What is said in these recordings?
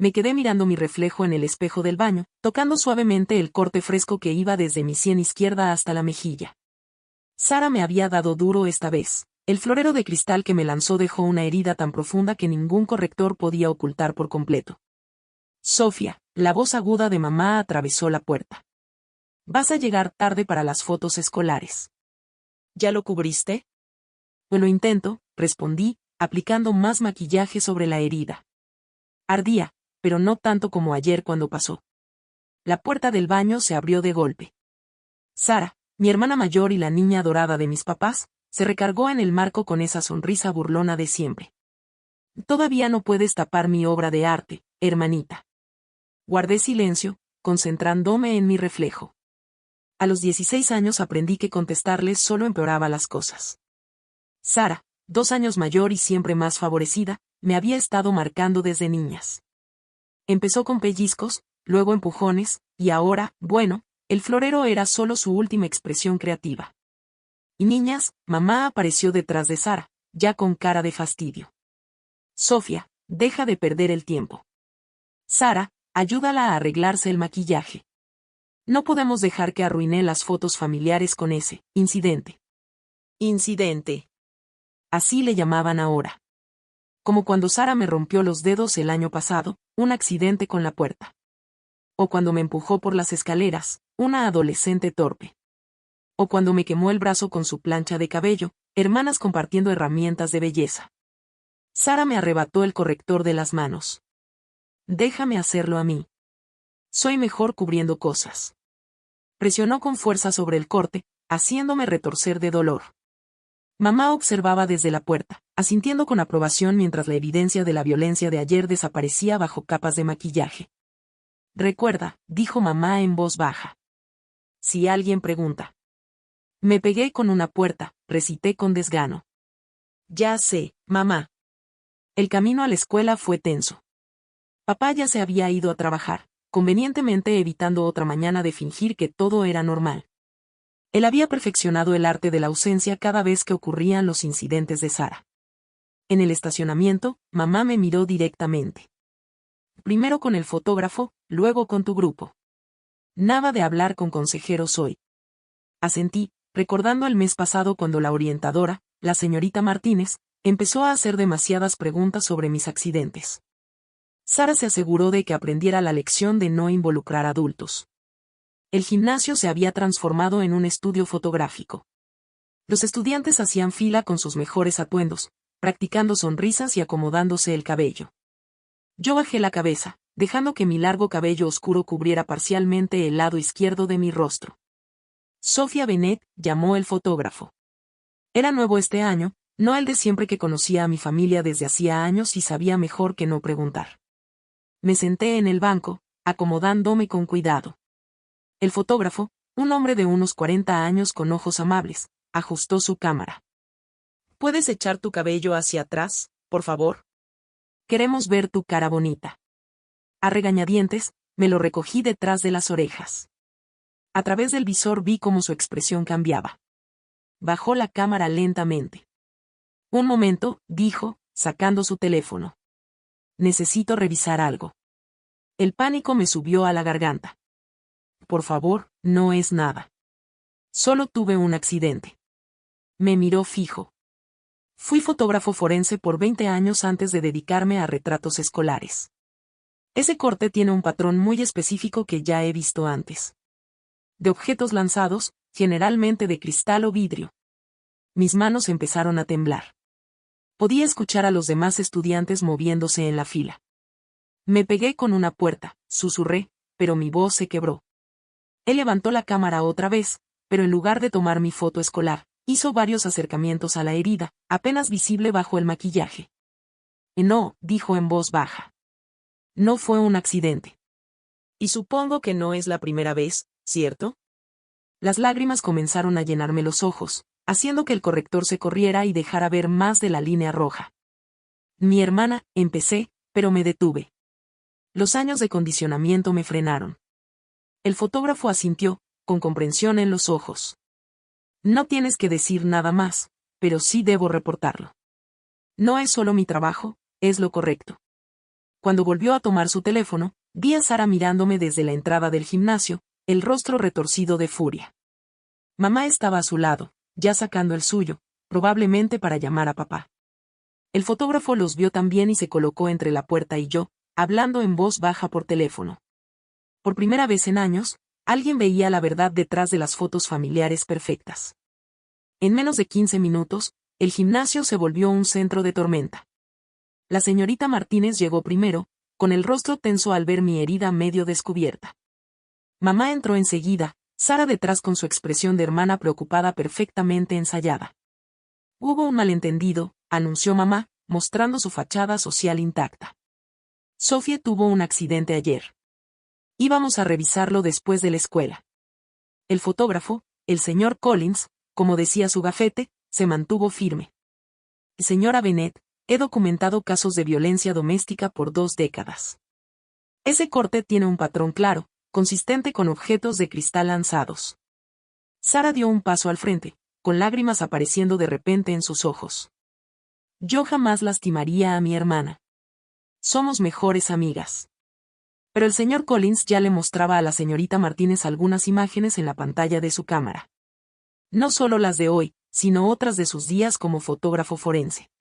Me quedé mirando mi reflejo en el espejo del baño, tocando suavemente el corte fresco que iba desde mi sien izquierda hasta la mejilla. Sara me había dado duro esta vez. El florero de cristal que me lanzó dejó una herida tan profunda que ningún corrector podía ocultar por completo. Sofía, la voz aguda de mamá atravesó la puerta. Vas a llegar tarde para las fotos escolares. ¿Ya lo cubriste? Pues lo intento, respondí, aplicando más maquillaje sobre la herida. Ardía, pero no tanto como ayer cuando pasó. La puerta del baño se abrió de golpe. Sara, mi hermana mayor y la niña adorada de mis papás, se recargó en el marco con esa sonrisa burlona de siempre. Todavía no puedes tapar mi obra de arte, hermanita. Guardé silencio, concentrándome en mi reflejo. A los 16 años aprendí que contestarles solo empeoraba las cosas. Sara, 2 años mayor y siempre más favorecida, me había estado marcando desde niñas. Empezó con pellizcos, luego empujones, y ahora, bueno, el florero era solo su última expresión creativa. Y niñas, mamá apareció detrás de Sara, ya con cara de fastidio. Sofía, deja de perder el tiempo. Sara, ayúdala a arreglarse el maquillaje. No podemos dejar que arruine las fotos familiares con ese incidente. Incidente. Así le llamaban ahora. Como cuando Sara me rompió los dedos el año pasado, un accidente con la puerta. O cuando me empujó por las escaleras, una adolescente torpe. O cuando me quemó el brazo con su plancha de cabello, hermanas compartiendo herramientas de belleza. Sara me arrebató el corrector de las manos. Déjame hacerlo a mí. Soy mejor cubriendo cosas. Presionó con fuerza sobre el corte, haciéndome retorcer de dolor. Mamá observaba desde la puerta, asintiendo con aprobación mientras la evidencia de la violencia de ayer desaparecía bajo capas de maquillaje. Recuerda, dijo mamá en voz baja. Si alguien pregunta. Me pegué con una puerta, recité con desgano. Ya sé, mamá. El camino a la escuela fue tenso. Papá ya se había ido a trabajar, convenientemente evitando otra mañana de fingir que todo era normal. Él había perfeccionado el arte de la ausencia cada vez que ocurrían los incidentes de Sara. En el estacionamiento, mamá me miró directamente. Primero con el fotógrafo, luego con tu grupo. Nada de hablar con consejeros hoy. Asentí, recordando el mes pasado cuando la orientadora, la señorita Martínez, empezó a hacer demasiadas preguntas sobre mis accidentes. Sara se aseguró de que aprendiera la lección de no involucrar adultos. El gimnasio se había transformado en un estudio fotográfico. Los estudiantes hacían fila con sus mejores atuendos, practicando sonrisas y acomodándose el cabello. Yo bajé la cabeza, dejando que mi largo cabello oscuro cubriera parcialmente el lado izquierdo de mi rostro. Sofía Bennett, llamó el fotógrafo. Era nuevo este año, no el de siempre que conocía a mi familia desde hacía años y sabía mejor que no preguntar. Me senté en el banco, acomodándome con cuidado. El fotógrafo, un hombre de unos 40 años con ojos amables, ajustó su cámara. ¿Puedes echar tu cabello hacia atrás, por favor? Queremos ver tu cara bonita. A regañadientes, me lo recogí detrás de las orejas. A través del visor vi cómo su expresión cambiaba. Bajó la cámara lentamente. Un momento, dijo, sacando su teléfono. Necesito revisar algo. El pánico me subió a la garganta. Por favor, no es nada. Solo tuve un accidente. Me miró fijo. Fui fotógrafo forense por 20 años antes de dedicarme a retratos escolares. Ese corte tiene un patrón muy específico que ya he visto antes. De objetos lanzados, generalmente de cristal o vidrio. Mis manos empezaron a temblar. Podía escuchar a los demás estudiantes moviéndose en la fila. Me pegué con una puerta, susurré, pero mi voz se quebró. Él levantó la cámara otra vez, pero en lugar de tomar mi foto escolar, hizo varios acercamientos a la herida, apenas visible bajo el maquillaje. No, dijo en voz baja. No fue un accidente. Y supongo que no es la primera vez, ¿cierto? Las lágrimas comenzaron a llenarme los ojos, haciendo que el corrector se corriera y dejara ver más de la línea roja. Mi hermana, empecé, pero me detuve. Los años de condicionamiento me frenaron. El fotógrafo asintió, con comprensión en los ojos. No tienes que decir nada más, pero sí debo reportarlo. No es solo mi trabajo, es lo correcto. Cuando volvió a tomar su teléfono, vi a Sara mirándome desde la entrada del gimnasio, el rostro retorcido de furia. Mamá estaba a su lado, ya sacando el suyo, probablemente para llamar a papá. El fotógrafo los vio también y se colocó entre la puerta y yo, hablando en voz baja por teléfono. Por primera vez en años, alguien veía la verdad detrás de las fotos familiares perfectas. En menos de 15 minutos, el gimnasio se volvió un centro de tormenta. La señorita Martínez llegó primero, con el rostro tenso al ver mi herida medio descubierta. Mamá entró enseguida, Sara detrás con su expresión de hermana preocupada perfectamente ensayada. Hubo un malentendido, anunció mamá, mostrando su fachada social intacta. Sofía tuvo un accidente ayer. Íbamos a revisarlo después de la escuela. El fotógrafo, el señor Collins, como decía su gafete, se mantuvo firme. Señora Bennett, he documentado casos de violencia doméstica por 2 décadas. Ese corte tiene un patrón claro, consistente con objetos de cristal lanzados. Sara dio un paso al frente, con lágrimas apareciendo de repente en sus ojos. Yo jamás lastimaría a mi hermana. Somos mejores amigas. Pero el señor Collins ya le mostraba a la señorita Martínez algunas imágenes en la pantalla de su cámara. No solo las de hoy, sino otras de sus días como fotógrafo forense.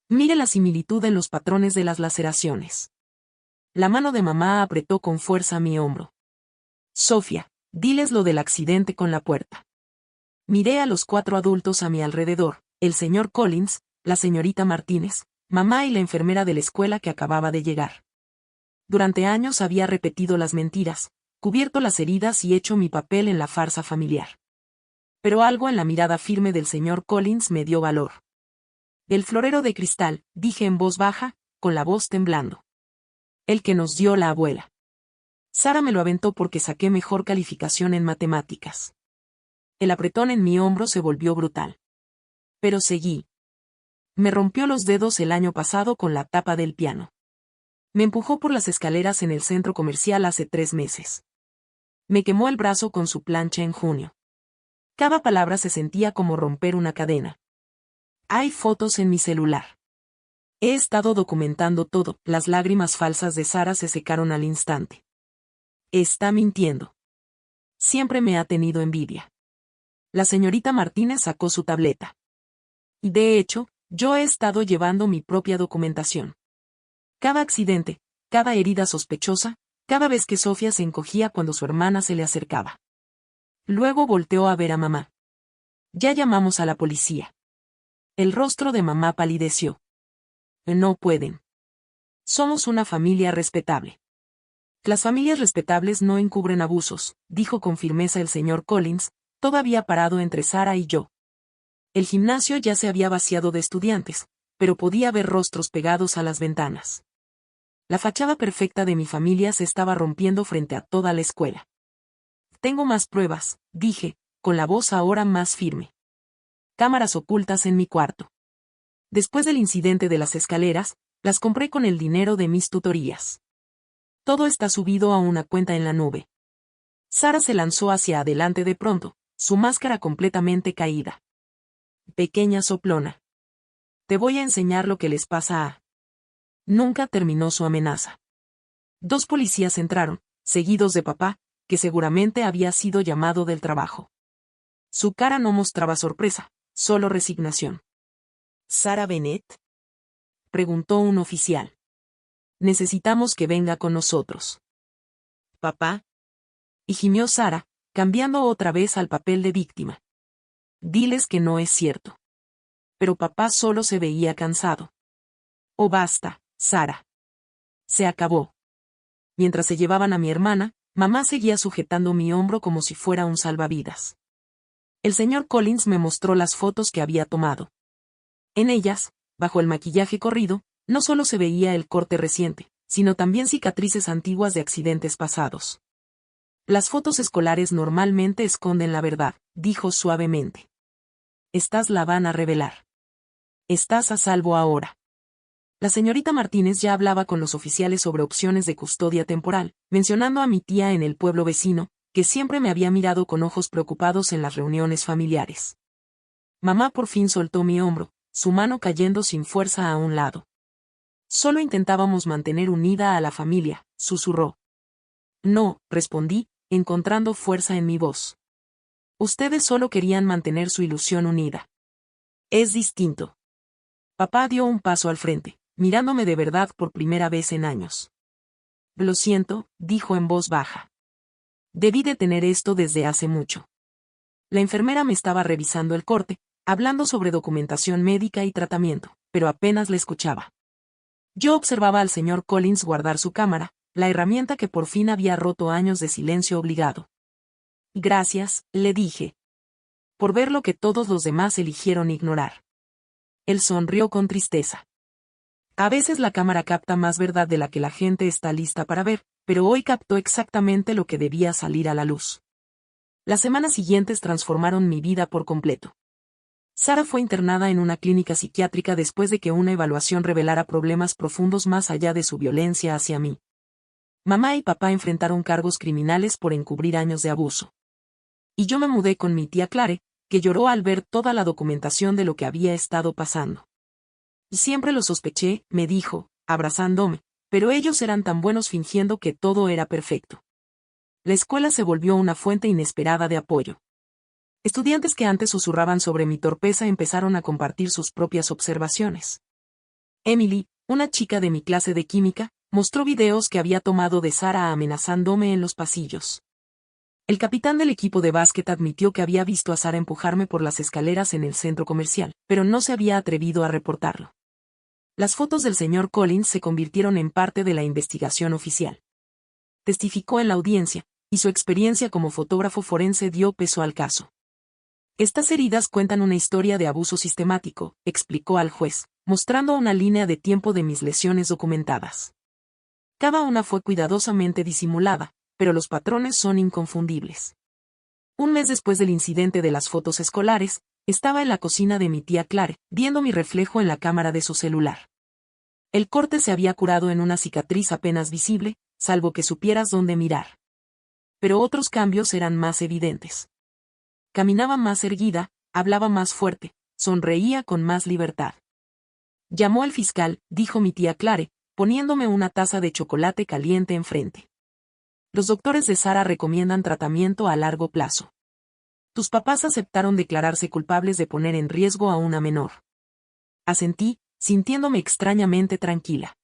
Mire la similitud en los patrones de las laceraciones. La mano de mamá apretó con fuerza mi hombro. Sofía, diles lo del accidente con la puerta. Miré a los 4 adultos a mi alrededor, el señor Collins, la señorita Martínez, mamá y la enfermera de la escuela que acababa de llegar. Durante años había repetido las mentiras, cubierto las heridas y hecho mi papel en la farsa familiar. Pero algo en la mirada firme del señor Collins me dio valor. El florero de cristal, dije en voz baja, con la voz temblando. El que nos dio la abuela. Sara me lo aventó porque saqué mejor calificación en matemáticas. El apretón en mi hombro se volvió brutal. Pero seguí. Me rompió los dedos el año pasado con la tapa del piano. Me empujó por las escaleras en el centro comercial hace 3 meses. Me quemó el brazo con su plancha en junio. Cada palabra se sentía como romper una cadena. Hay fotos en mi celular. He estado documentando todo. Las lágrimas falsas de Sara se secaron al instante. Está mintiendo. Siempre me ha tenido envidia. La señorita Martínez sacó su tableta. Y de hecho, yo he estado llevando mi propia documentación. Cada accidente, cada herida sospechosa, cada vez que Sofía se encogía cuando su hermana se le acercaba. Luego volteó a ver a mamá. Ya llamamos a la policía. El rostro de mamá palideció. No pueden. Somos una familia respetable. Las familias respetables no encubren abusos, dijo con firmeza el señor Collins, todavía parado entre Sara y yo. El gimnasio ya se había vaciado de estudiantes, pero podía ver rostros pegados a las ventanas. La fachada perfecta de mi familia se estaba rompiendo frente a toda la escuela. Tengo más pruebas, dije, con la voz ahora más firme. Cámaras ocultas en mi cuarto. Después del incidente de las escaleras, las compré con el dinero de mis tutorías. Todo está subido a una cuenta en la nube. Sara se lanzó hacia adelante de pronto, su máscara completamente caída. Pequeña soplona. Te voy a enseñar lo que les pasa a... Nunca terminó su amenaza. 2 policías entraron, seguidos de papá, que seguramente había sido llamado del trabajo. Su cara no mostraba sorpresa, solo resignación. ¿Sara Bennett?, preguntó un oficial. Necesitamos que venga con nosotros. ¿Papá? Y gimió Sara, cambiando otra vez al papel de víctima. Diles que no es cierto. Pero papá solo se veía cansado. Oh, basta, Sara. Se acabó. Mientras se llevaban a mi hermana, mamá seguía sujetando mi hombro como si fuera un salvavidas. El señor Collins me mostró las fotos que había tomado. En ellas, bajo el maquillaje corrido, no solo se veía el corte reciente, sino también cicatrices antiguas de accidentes pasados. Las fotos escolares normalmente esconden la verdad, dijo suavemente. Estas la van a revelar. Estás a salvo ahora. La señorita Martínez ya hablaba con los oficiales sobre opciones de custodia temporal, mencionando a mi tía en el pueblo vecino, que siempre me había mirado con ojos preocupados en las reuniones familiares. Mamá por fin soltó mi hombro, su mano cayendo sin fuerza a un lado. Solo intentábamos mantener unida a la familia, susurró. No, respondí, encontrando fuerza en mi voz. Ustedes solo querían mantener su ilusión unida. Es distinto. Papá dio un paso al frente, mirándome de verdad por primera vez en años. Lo siento, dijo en voz baja. Debí de tener esto desde hace mucho. La enfermera me estaba revisando el corte, hablando sobre documentación médica y tratamiento, pero apenas le escuchaba. Yo observaba al señor Collins guardar su cámara, la herramienta que por fin había roto años de silencio obligado. Gracias, le dije. Por ver lo que todos los demás eligieron ignorar. Él sonrió con tristeza. A veces la cámara capta más verdad de la que la gente está lista para ver, pero hoy captó exactamente lo que debía salir a la luz. Las semanas siguientes transformaron mi vida por completo. Sara fue internada en una clínica psiquiátrica después de que una evaluación revelara problemas profundos más allá de su violencia hacia mí. Mamá y papá enfrentaron cargos criminales por encubrir años de abuso. Y yo me mudé con mi tía Clare, que lloró al ver toda la documentación de lo que había estado pasando. Siempre lo sospeché, me dijo, abrazándome, pero ellos eran tan buenos fingiendo que todo era perfecto. La escuela se volvió una fuente inesperada de apoyo. Estudiantes que antes susurraban sobre mi torpeza empezaron a compartir sus propias observaciones. Emily, una chica de mi clase de química, mostró videos que había tomado de Sara amenazándome en los pasillos. El capitán del equipo de básquet admitió que había visto a Sara empujarme por las escaleras en el centro comercial, pero no se había atrevido a reportarlo. Las fotos del señor Collins se convirtieron en parte de la investigación oficial. Testificó en la audiencia, y su experiencia como fotógrafo forense dio peso al caso. Estas heridas cuentan una historia de abuso sistemático, explicó al juez, mostrando una línea de tiempo de mis lesiones documentadas. Cada una fue cuidadosamente disimulada, pero los patrones son inconfundibles. Un mes después del incidente de las fotos escolares, estaba en la cocina de mi tía Clare, viendo mi reflejo en la cámara de su celular. El corte se había curado en una cicatriz apenas visible, salvo que supieras dónde mirar. Pero otros cambios eran más evidentes. Caminaba más erguida, hablaba más fuerte, sonreía con más libertad. Llamó al fiscal, dijo mi tía Clare, poniéndome una taza de chocolate caliente enfrente. Los doctores de Sara recomiendan tratamiento a largo plazo. Tus papás aceptaron declararse culpables de poner en riesgo a una menor. Asentí, sintiéndome extrañamente tranquila.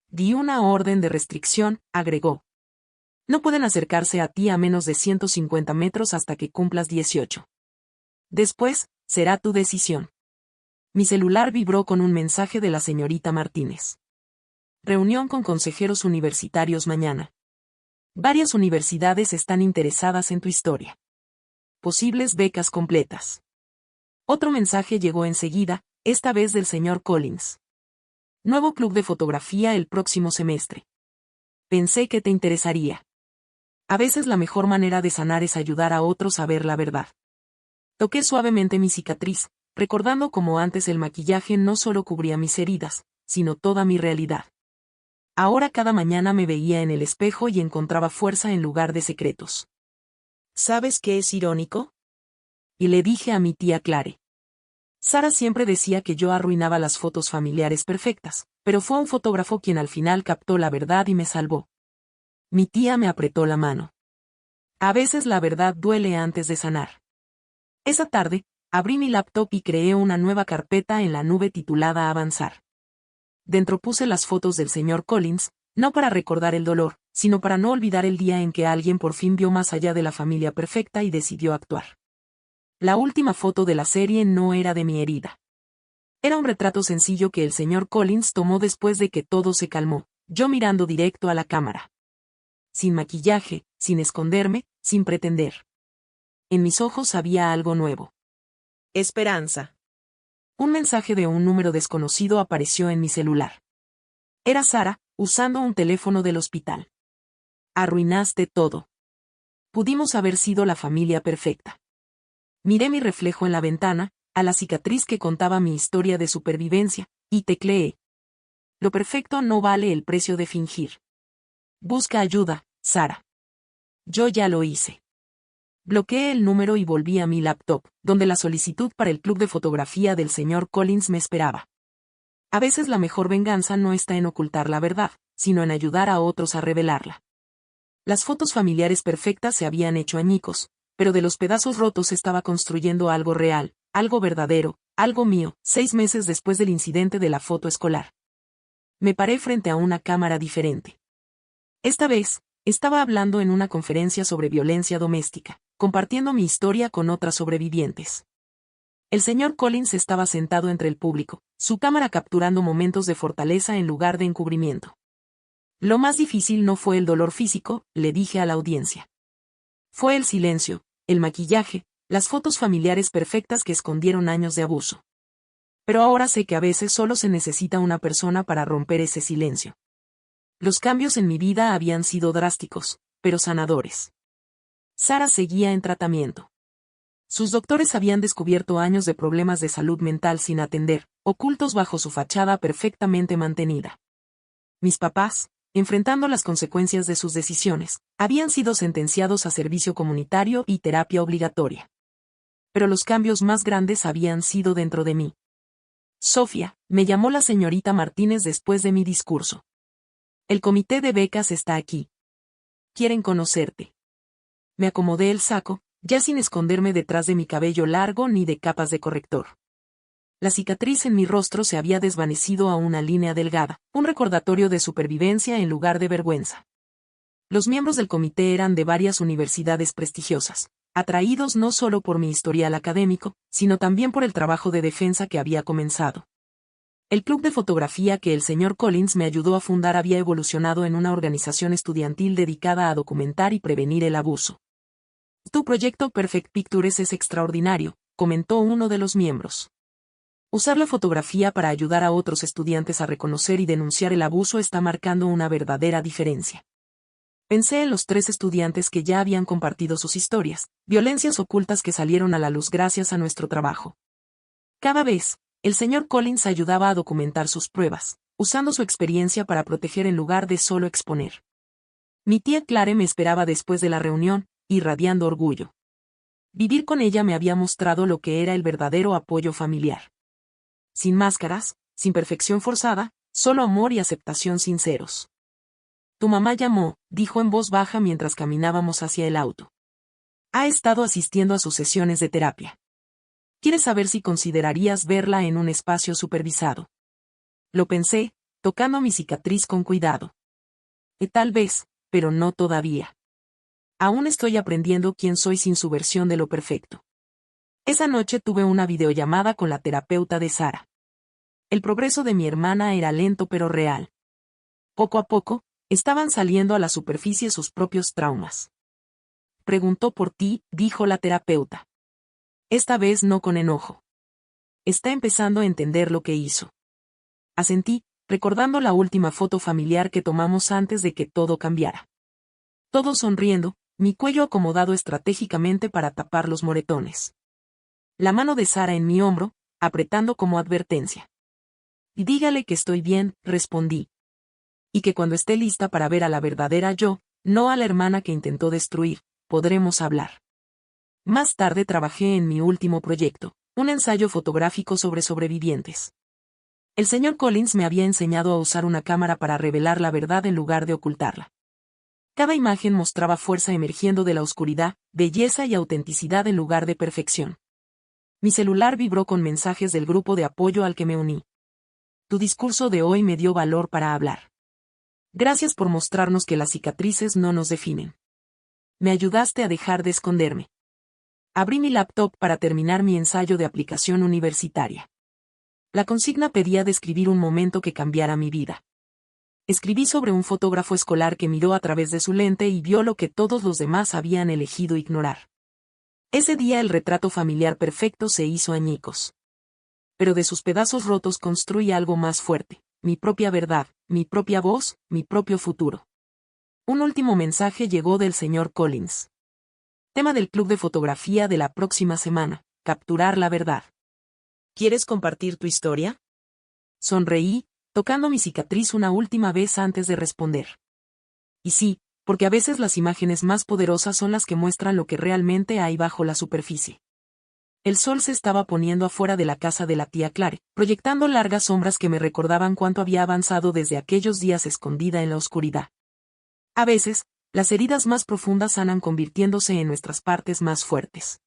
Di una orden de restricción, agregó. No pueden acercarse a ti a menos de 150 metros hasta que cumplas 18. Después, será tu decisión. Mi celular vibró con un mensaje de la señorita Martínez. Reunión con consejeros universitarios mañana. Varias universidades están interesadas en tu historia. Posibles becas completas. Otro mensaje llegó enseguida, esta vez del señor Collins. Nuevo club de fotografía el próximo semestre. Pensé que te interesaría. A veces la mejor manera de sanar es ayudar a otros a ver la verdad. Toqué suavemente mi cicatriz, recordando cómo antes el maquillaje no solo cubría mis heridas, sino toda mi realidad. Ahora cada mañana me veía en el espejo y encontraba fuerza en lugar de secretos. ¿Sabes qué es irónico? Y le dije a mi tía Clare. Sara siempre decía que yo arruinaba las fotos familiares perfectas, pero fue un fotógrafo quien al final captó la verdad y me salvó. Mi tía me apretó la mano. A veces la verdad duele antes de sanar. Esa tarde, abrí mi laptop y creé una nueva carpeta en la nube titulada Avanzar. Dentro puse las fotos del señor Collins, no para recordar el dolor, sino para no olvidar el día en que alguien por fin vio más allá de la familia perfecta y decidió actuar. La última foto de la serie no era de mi herida. Era un retrato sencillo que el señor Collins tomó después de que todo se calmó, yo mirando directo a la cámara. Sin maquillaje, sin esconderme, sin pretender. En mis ojos había algo nuevo. Esperanza. Un mensaje de un número desconocido apareció en mi celular. Era Sara, usando un teléfono del hospital. Arruinaste todo. Pudimos haber sido la familia perfecta. Miré mi reflejo en la ventana, a la cicatriz que contaba mi historia de supervivencia, y tecleé. Lo perfecto no vale el precio de fingir. Busca ayuda, Sara. Yo ya lo hice. Bloqueé el número y volví a mi laptop, donde la solicitud para el club de fotografía del señor Collins me esperaba. A veces la mejor venganza no está en ocultar la verdad, sino en ayudar a otros a revelarla. Las fotos familiares perfectas se habían hecho añicos, pero de los pedazos rotos estaba construyendo algo real, algo verdadero, algo mío, 6 meses después del incidente de la foto escolar. Me paré frente a una cámara diferente. Esta vez, estaba hablando en una conferencia sobre violencia doméstica, compartiendo mi historia con otras sobrevivientes. El señor Collins estaba sentado entre el público, su cámara capturando momentos de fortaleza en lugar de encubrimiento. Lo más difícil no fue el dolor físico, le dije a la audiencia. Fue el silencio, el maquillaje, las fotos familiares perfectas que escondieron años de abuso. Pero ahora sé que a veces solo se necesita una persona para romper ese silencio. Los cambios en mi vida habían sido drásticos, pero sanadores. Sara seguía en tratamiento. Sus doctores habían descubierto años de problemas de salud mental sin atender, ocultos bajo su fachada perfectamente mantenida. Mis papás, enfrentando las consecuencias de sus decisiones, habían sido sentenciados a servicio comunitario y terapia obligatoria. Pero los cambios más grandes habían sido dentro de mí. Sofía, me llamó la señorita Martínez después de mi discurso. El comité de becas está aquí. Quieren conocerte. Me acomodé el saco, ya sin esconderme detrás de mi cabello largo ni de capas de corrector. La cicatriz en mi rostro se había desvanecido a una línea delgada, un recordatorio de supervivencia en lugar de vergüenza. Los miembros del comité eran de varias universidades prestigiosas, atraídos no solo por mi historial académico, sino también por el trabajo de defensa que había comenzado. El club de fotografía que el señor Collins me ayudó a fundar había evolucionado en una organización estudiantil dedicada a documentar y prevenir el abuso. Tu proyecto Perfect Pictures es extraordinario, comentó uno de los miembros. Usar la fotografía para ayudar a otros estudiantes a reconocer y denunciar el abuso está marcando una verdadera diferencia. Pensé en los 3 estudiantes que ya habían compartido sus historias, violencias ocultas que salieron a la luz gracias a nuestro trabajo. Cada vez, el señor Collins ayudaba a documentar sus pruebas, usando su experiencia para proteger en lugar de solo exponer. Mi tía Clare me esperaba después de la reunión, irradiando orgullo. Vivir con ella me había mostrado lo que era el verdadero apoyo familiar. Sin máscaras, sin perfección forzada, solo amor y aceptación sinceros. Tu mamá llamó, dijo en voz baja mientras caminábamos hacia el auto. Ha estado asistiendo a sus sesiones de terapia. Quiere saber si considerarías verla en un espacio supervisado. Lo pensé, tocando mi cicatriz con cuidado. Tal vez, pero no todavía. Aún estoy aprendiendo quién soy sin su versión de lo perfecto. Esa noche tuve una videollamada con la terapeuta de Sara. El progreso de mi hermana era lento pero real. Poco a poco, estaban saliendo a la superficie sus propios traumas. Preguntó por ti, dijo la terapeuta. Esta vez no con enojo. Está empezando a entender lo que hizo. Asentí, recordando la última foto familiar que tomamos antes de que todo cambiara. Todos sonriendo, mi cuello acomodado estratégicamente para tapar los moretones. La mano de Sara en mi hombro, apretando como advertencia. Y dígale que estoy bien, respondí. Y que cuando esté lista para ver a la verdadera yo, no a la hermana que intentó destruir, podremos hablar. Más tarde trabajé en mi último proyecto, un ensayo fotográfico sobre sobrevivientes. El señor Collins me había enseñado a usar una cámara para revelar la verdad en lugar de ocultarla. Cada imagen mostraba fuerza emergiendo de la oscuridad, belleza y autenticidad en lugar de perfección. Mi celular vibró con mensajes del grupo de apoyo al que me uní. Tu discurso de hoy me dio valor para hablar. Gracias por mostrarnos que las cicatrices no nos definen. Me ayudaste a dejar de esconderme. Abrí mi laptop para terminar mi ensayo de aplicación universitaria. La consigna pedía describir un momento que cambiara mi vida. Escribí sobre un fotógrafo escolar que miró a través de su lente y vio lo que todos los demás habían elegido ignorar. Ese día el retrato familiar perfecto se hizo añicos. Pero de sus pedazos rotos construí algo más fuerte, mi propia verdad, mi propia voz, mi propio futuro. Un último mensaje llegó del señor Collins. Tema del club de fotografía de la próxima semana, capturar la verdad. ¿Quieres compartir tu historia? Sonreí, tocando mi cicatriz una última vez antes de responder. Y sí, porque a veces las imágenes más poderosas son las que muestran lo que realmente hay bajo la superficie. El sol se estaba poniendo afuera de la casa de la tía Clare, proyectando largas sombras que me recordaban cuánto había avanzado desde aquellos días escondida en la oscuridad. A veces, las heridas más profundas sanan convirtiéndose en nuestras partes más fuertes.